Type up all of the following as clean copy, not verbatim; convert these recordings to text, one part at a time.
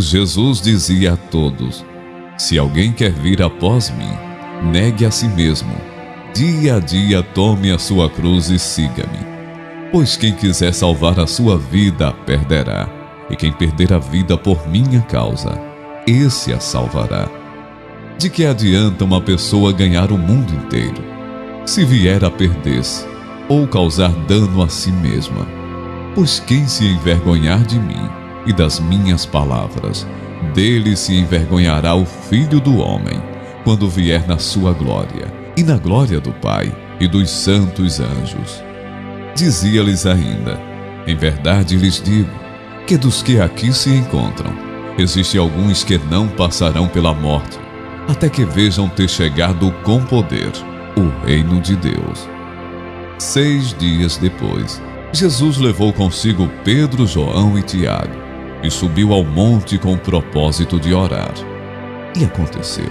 Jesus dizia a todos: se alguém quer vir após mim, negue a si mesmo. Dia a dia tome a sua cruz e siga-me. Pois quem quiser salvar a sua vida, a perderá. E quem perder a vida por minha causa, esse a salvará. De que adianta uma pessoa ganhar o mundo inteiro, se vier a perder-se, ou causar dano a si mesma? Pois quem se envergonhar de mim e das minhas palavras, dele se envergonhará o Filho do Homem, quando vier na sua glória, e na glória do Pai e dos santos anjos. Dizia-lhes ainda: em verdade lhes digo, que dos que aqui se encontram, existem alguns que não passarão pela morte, até que vejam ter chegado com poder o reino de Deus. 6 dias depois, Jesus levou consigo Pedro, João e Tiago, e subiu ao monte com o propósito de orar. E aconteceu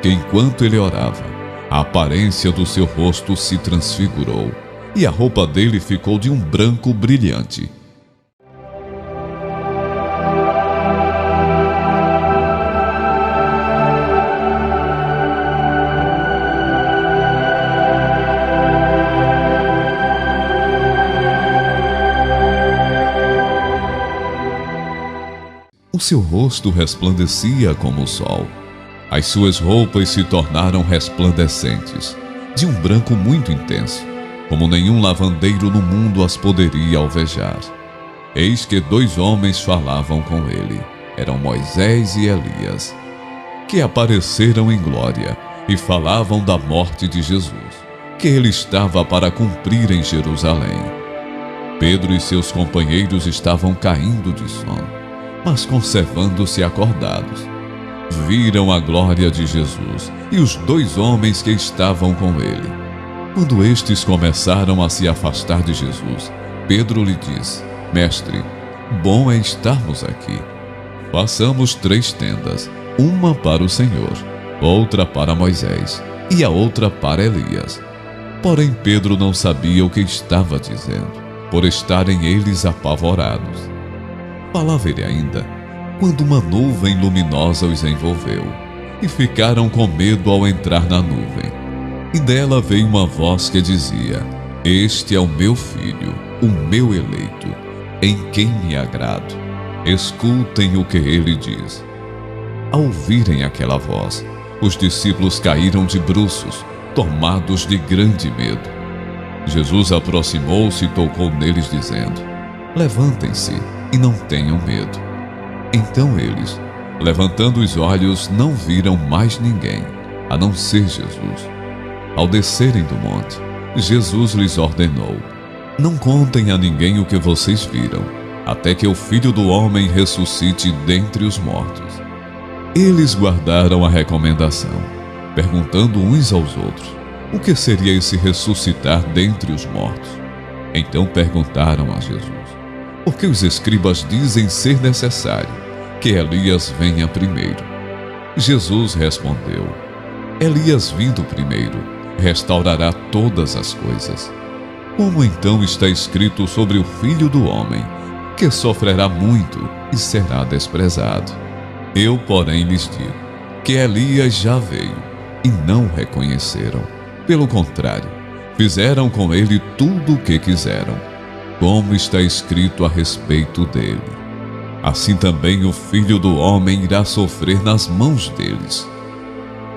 que, enquanto ele orava, a aparência do seu rosto se transfigurou, e a roupa dele ficou de um branco brilhante. O seu rosto resplandecia como o sol. As suas roupas se tornaram resplandecentes, de um branco muito intenso, como nenhum lavandeiro no mundo as poderia alvejar. Eis que 2 homens falavam com ele. Eram Moisés e Elias, que apareceram em glória e falavam da morte de Jesus, que ele estava para cumprir em Jerusalém. Pedro e seus companheiros estavam caindo de sono, mas conservando-se acordados. Viram a glória de Jesus e os 2 homens que estavam com ele. Quando estes começaram a se afastar de Jesus, Pedro lhe disse: Mestre, bom é estarmos aqui. Façamos 3 tendas, uma para o Senhor, outra para Moisés e a outra para Elias. Porém Pedro não sabia o que estava dizendo, por estarem eles apavorados. Falava ele ainda, quando uma nuvem luminosa os envolveu, e ficaram com medo ao entrar na nuvem. E dela veio uma voz que dizia: Este é o meu filho, o meu eleito, em quem me agrado. Escutem o que ele diz. Ao ouvirem aquela voz, os discípulos caíram de bruços, tomados de grande medo. Jesus aproximou-se e tocou neles, dizendo: Levantem-se e não tenham medo. Então eles, levantando os olhos, não viram mais ninguém, a não ser Jesus. Ao descerem do monte, Jesus lhes ordenou: Não contem a ninguém o que vocês viram, até que o Filho do Homem ressuscite dentre os mortos. Eles guardaram a recomendação, perguntando uns aos outros: O que seria esse ressuscitar dentre os mortos? Então perguntaram a Jesus: Por que os escribas dizem ser necessário que Elias venha primeiro? Jesus respondeu: Elias vindo primeiro, restaurará todas as coisas. Como então está escrito sobre o Filho do Homem, que sofrerá muito e será desprezado? Eu, porém, lhes digo que Elias já veio e não o reconheceram. Pelo contrário, fizeram com ele tudo o que quiseram, como está escrito a respeito dele. Assim também o Filho do Homem irá sofrer nas mãos deles.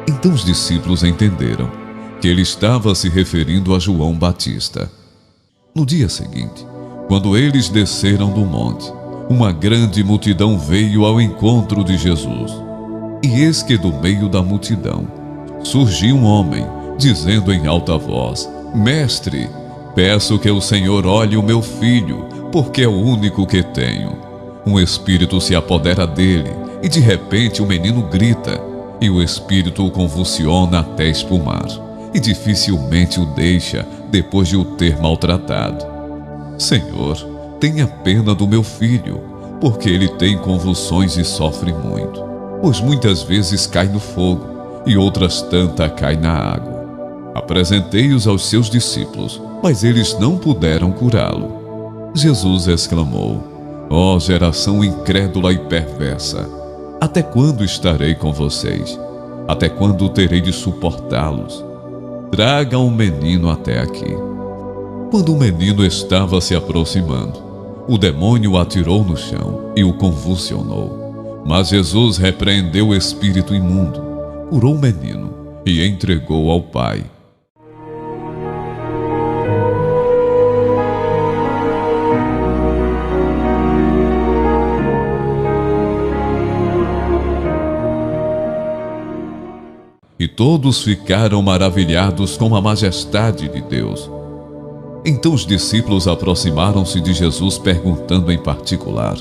Então os discípulos entenderam que ele estava se referindo a João Batista. No dia seguinte, quando eles desceram do monte, uma grande multidão veio ao encontro de Jesus. E eis que do meio da multidão surgiu um homem, dizendo em alta voz: Mestre, peço que o Senhor olhe o meu filho, porque é o único que tenho. Um espírito se apodera dele, e de repente o menino grita, e o espírito o convulsiona até espumar, e dificilmente o deixa depois de o ter maltratado. Senhor, tenha pena do meu filho, porque ele tem convulsões e sofre muito, pois muitas vezes cai no fogo, e outras tantas cai na água. Apresentei-os aos seus discípulos, mas eles não puderam curá-lo. Jesus exclamou: Ó geração incrédula e perversa, Até quando estarei com vocês? Até quando terei de suportá-los? Traga um menino até aqui. Quando o menino estava se aproximando, o demônio o atirou no chão e o convulsionou. Mas Jesus repreendeu o espírito imundo, curou o menino e entregou ao Pai. E todos ficaram maravilhados com a majestade de Deus. Então os discípulos aproximaram-se de Jesus perguntando em particular: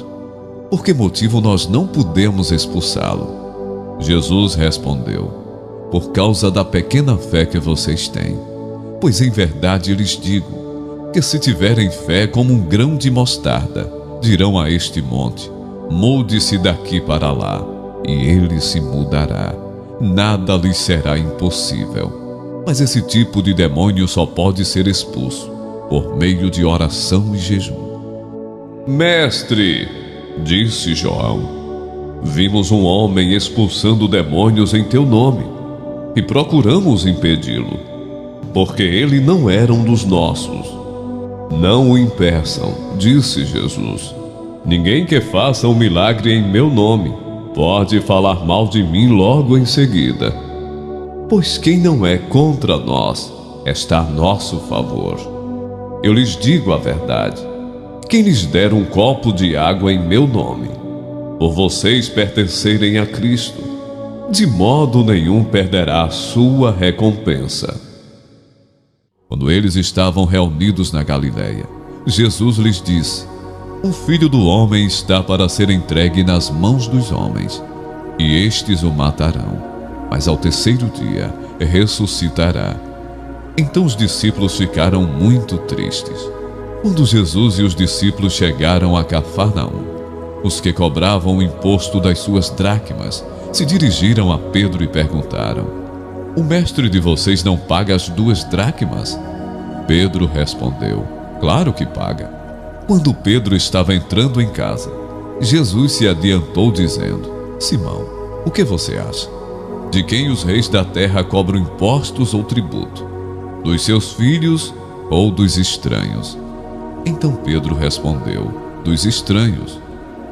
por que motivo nós não pudemos expulsá-lo? Jesus respondeu: por causa da pequena fé que vocês têm. Pois em verdade lhes digo que se tiverem fé como um grão de mostarda, dirão a este monte: mude-se daqui para lá, e ele se mudará. Nada lhes será impossível. Mas esse tipo de demônio só pode ser expulso por meio de oração e jejum. Mestre, disse João, vimos um homem expulsando demônios em teu nome e procuramos impedi-lo, porque ele não era um dos nossos. Não o impeçam, disse Jesus. Ninguém que faça um milagre em meu nome pode falar mal de mim logo em seguida. Pois quem não é contra nós está a nosso favor. Eu lhes digo a verdade: quem lhes der um copo de água em meu nome, por vocês pertencerem a Cristo, de modo nenhum perderá a sua recompensa. Quando eles estavam reunidos na Galileia, Jesus lhes disse: o Filho do Homem está para ser entregue nas mãos dos homens, e estes o matarão, mas ao terceiro dia ressuscitará. Então os discípulos ficaram muito tristes. Quando Jesus e os discípulos chegaram a Cafarnaum, os que cobravam o imposto das suas dracmas se dirigiram a Pedro e perguntaram: o mestre de vocês não paga as 2 dracmas? Pedro respondeu: claro que paga. Quando Pedro estava entrando em casa, Jesus se adiantou dizendo: Simão, o que você acha? De quem os reis da terra cobram impostos ou tributo? Dos seus filhos ou dos estranhos? Então Pedro respondeu: dos estranhos.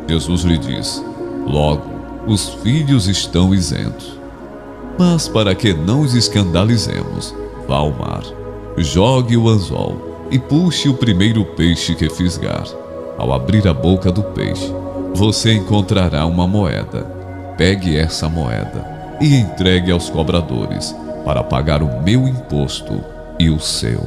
Jesus lhe disse: logo, os filhos estão isentos. Mas para que não os escandalizemos, vá ao mar, jogue o anzol e puxe o primeiro peixe que fisgar. Ao abrir a boca do peixe, você encontrará uma moeda. Pegue essa moeda e entregue aos cobradores, para pagar o meu imposto e o seu.